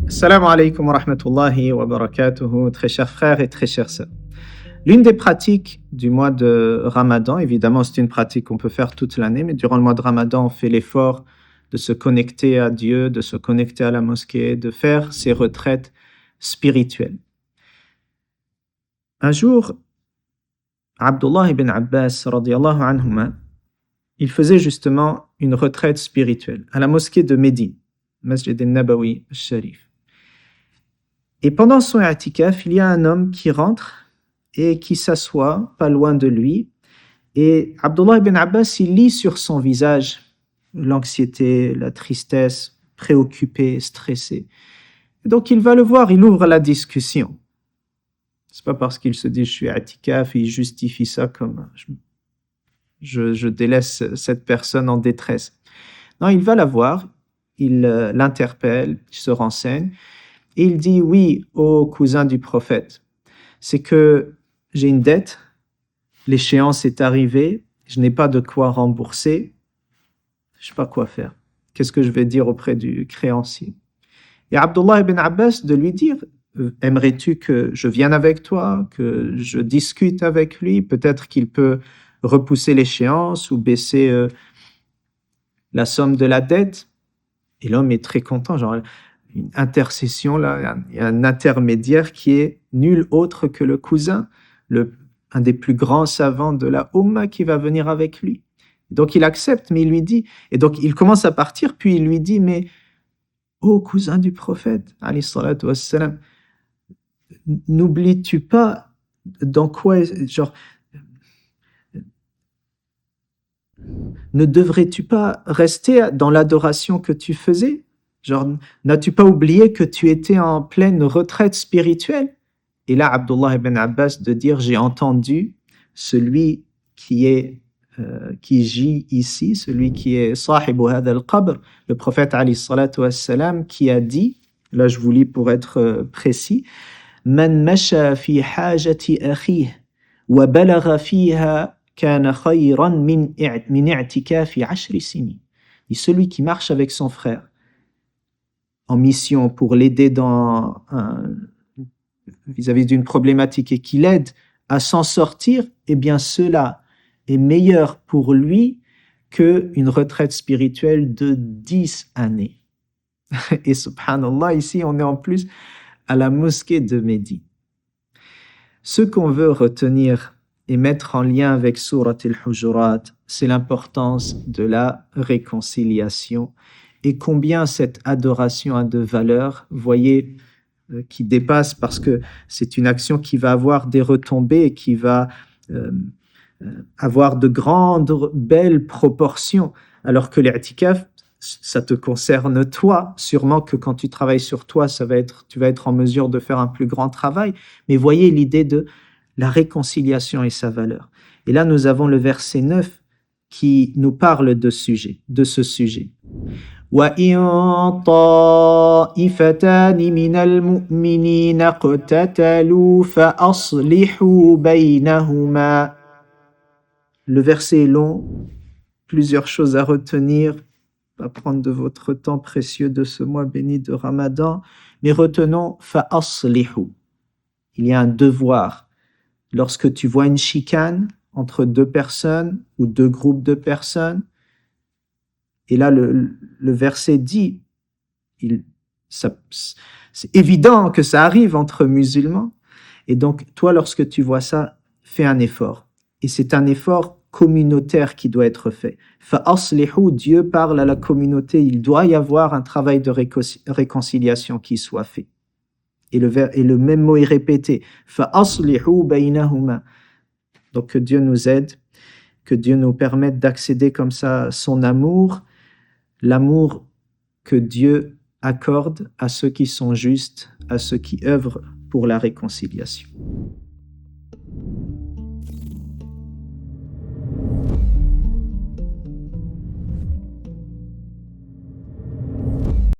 Assalamu alaikum wa rahmatullahi wa barakatuhu, très chers frères et très chères sœurs. L'une des pratiques du mois de Ramadan, évidemment c'est une pratique qu'on peut faire toute l'année, mais durant le mois de Ramadan on fait l'effort de se connecter à Dieu, de se connecter à la mosquée, de faire ces retraites spirituelles. Un jour, Abdullah ibn Abbas radiyallahu anhuma, il faisait justement une retraite spirituelle à la mosquée de Médine, Masjid al-Nabawi al-Sharif. Et pendant son i'tikaf, il y a un homme qui rentre et qui s'assoit pas loin de lui. Et Abdullah ibn Abbas, il lit sur son visage l'anxiété, la tristesse, préoccupé, stressé. Et donc il va le voir, il ouvre la discussion. C'est pas parce qu'il se dit je suis i'tikaf, il justifie ça comme je délaisse cette personne en détresse. Non, il va la voir, il l'interpelle, il se renseigne. Et il dit oui au cousin du prophète, c'est que j'ai une dette, l'échéance est arrivée, je n'ai pas de quoi rembourser, je ne sais pas quoi faire. Qu'est-ce que je vais dire auprès du créancier? Et Abdullah ibn Abbas de lui dire, aimerais-tu que je vienne avec toi, que je discute avec lui, peut-être qu'il peut repousser l'échéance ou baisser la somme de la dette? Et l'homme est très content, genre une intercession, là, il y a un intermédiaire qui est nul autre que le cousin, un des plus grands savants de la Ummah qui va venir avec lui. Donc il accepte, mais il lui dit, et donc il commence à partir, puis il lui dit, mais ô cousin du prophète, alayhi salatu wassalam, n'oublies-tu pas dans quoi, genre, ne devrais-tu pas rester dans l'adoration que tu faisais? Genre, n'as-tu pas oublié que tu étais en pleine retraite spirituelle? Et là, Abdullah ibn Abbas de dire, j'ai entendu celui qui gît ici, celui qui est sahibu hadha al-qabr, le prophète alayhi salatu wassalam, qui a dit, là je vous lis pour être précis, man masha fi hajati akhihi wa balagha fiha kana khayran min i'tikafi 10 sinin. Et celui qui marche avec son frère en mission pour l'aider vis-à-vis d'une problématique et qui l'aide à s'en sortir, eh bien cela est meilleur pour lui qu'une retraite spirituelle de 10 années. Et subhanallah, ici on est en plus à la mosquée de Médine. Ce qu'on veut retenir et mettre en lien avec Surat al-Hujurat, c'est l'importance de la réconciliation et combien cette adoration a de valeur, voyez, qui dépasse parce que c'est une action qui va avoir des retombées et qui va avoir de grandes, belles proportions, alors que l'i'tikaf, ça te concerne toi. Sûrement que quand tu travailles sur toi, tu vas être en mesure de faire un plus grand travail. Mais voyez l'idée de la réconciliation et sa valeur. Et là, nous avons le verset 9 qui nous parle de ce sujet. وَإِن طَائِفَتَانِ مِنَ الْمُؤْمِنِينَ اقْتَتَلُوا فَأَصْلِحُوا بَيْنَهُمَا. Le verset est long, plusieurs choses à retenir, à prendre de votre temps précieux de ce mois béni de Ramadan, mais retenons فَأَصْلِحُوا. Il y a un devoir. Lorsque tu vois une chicane entre deux personnes ou deux groupes de personnes, et là le verset dit, c'est évident que ça arrive entre musulmans, et donc toi lorsque tu vois ça, fais un effort. Et c'est un effort communautaire qui doit être fait. فَأَصْلِحُوا, Dieu parle à la communauté, il doit y avoir un travail de réconciliation qui soit fait. Et le même mot est répété. فَأَصْلِحُوا بَيْنَهُمَا. Donc que Dieu nous aide, que Dieu nous permette d'accéder comme ça à son amour, l'amour que Dieu accorde à ceux qui sont justes, à ceux qui œuvrent pour la réconciliation.